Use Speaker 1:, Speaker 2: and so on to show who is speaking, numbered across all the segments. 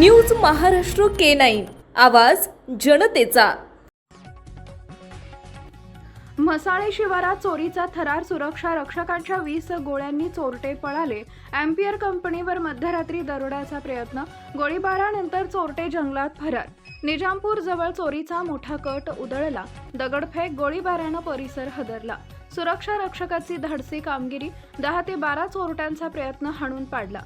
Speaker 1: News Maharashtra K9 आवाज जनतेचा।
Speaker 2: म्हसाळे शिवारात चोरीचा थरार, सुरक्षा रक्षकांच्या 20 गोळ्यांनी चोरटे पळाले। एम्पियर कंपनीवर मध्यरात्री दरोड्याचा प्रयत्न, गोळीबारानंतर चोरटे जंगलात फरार। निजामपूर जवळ चोरीचा मोठा कट उधळला, दगडफेक, गोळीबारानं परिसर हादरला। सुरक्षा रक्षकाची धाडसी कामगिरी, 10 ते 12 चोरट्यांचा प्रयत्न हाणून पाडला।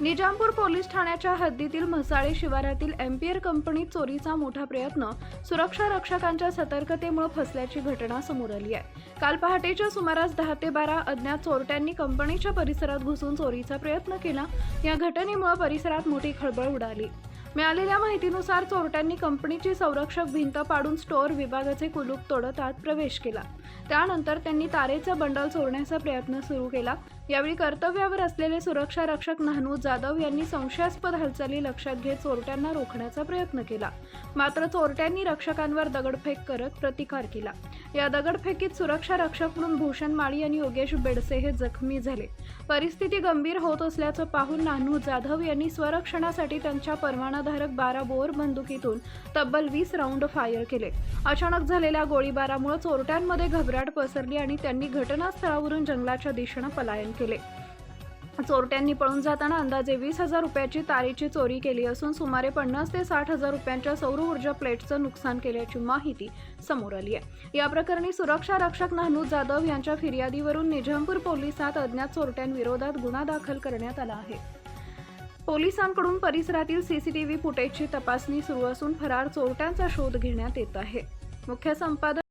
Speaker 2: निजामपूर पोलीस ठाण्याच्या हद्दीतील म्हसाळे शिवारातील एम्पियर कंपनीत चोरीचा मोठा प्रयत्न, सुरक्षा रक्षकांच्या सतर्कतेमुळे फसल्याची घटना समोर आली आहे। काल पहाटेच्या सुमारास 10 ते 12 अज्ञात चोरट्यांनी कंपनीच्या परिसरात घुसून चोरीचा प्रयत्न केला। या घटनेमुळे परिसरात मोठी खळबळ उडाली। मिळालेल्या माहितीनुसार चोरट्यांनी कंपनीची संरक्षक भिंत पाडून स्टोअर विभागाचे कुलूप तोडत आत प्रवेश केला। त्यानंतर त्यांनी तारेचं बंडल चोरण्याचा प्रयत्न सुरू केला। यावेळी कर्तव्यावर असलेले सुरक्षा रक्षक नानू जाधव यांनी संशयास्पद हालचाली लक्षात घेत चोरट्यांना रोखण्याचा प्रयत्न केला, मात्र चोरट्यांनी रक्षकांवर दगडफेक करत प्रतिकार केला। या दगडफेकीत सुरक्षा रक्षक म्हणून भूषण माळी आणि योगेश बेडसे हे जखमी झाले। परिस्थिती गंभीर होत असल्याचं पाहून नानू जाधव यांनी स्वरक्षणासाठी त्यांच्या परवानाधारक 12 बोअर बंदुकीतून तब्बल 20 राऊंड फायर केले। अचानक झालेल्या गोळीबारामुळे चोरट्यांमध्ये घबराट पसरली आणि त्यांनी घटनास्थळावरून जंगलाच्या दिशेने पलायन केले। चोरट्यांनी पळून जाताना अंदाजे 20,000 रुपयाची तारेची चोरी केली असून सुमारे 50 ते 60,000 रुपयांच्या सौर ऊर्जा प्लेट्सचं नुकसान केल्याची माहिती समोर आली आहे। या प्रकरणी सुरक्षा रक्षक नानू जाधव यांच्या फिर्यादीवरून निजामपूर पोलिसात अज्ञात चोरट्यांविरोधात गुन्हा दाखल करण्यात आला आहे। पोलिसांकडून परिसरातील सीसीटीव्ही फुटेजची तपासणी सुरू असून फरार चोरट्यांचा शोध घेण्यात येत आहे। मुख्य संपादक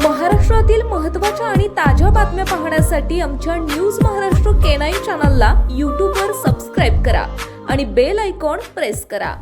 Speaker 1: महाराष्ट्रातील महत्त्वाच्या आणि ताज्या बातम्या पाहण्यासाठी आमच्या न्यूज महाराष्ट्र K9 चॅनलला YouTube वर सबस्क्राइब करा आणि बेल आयकॉन प्रेस करा।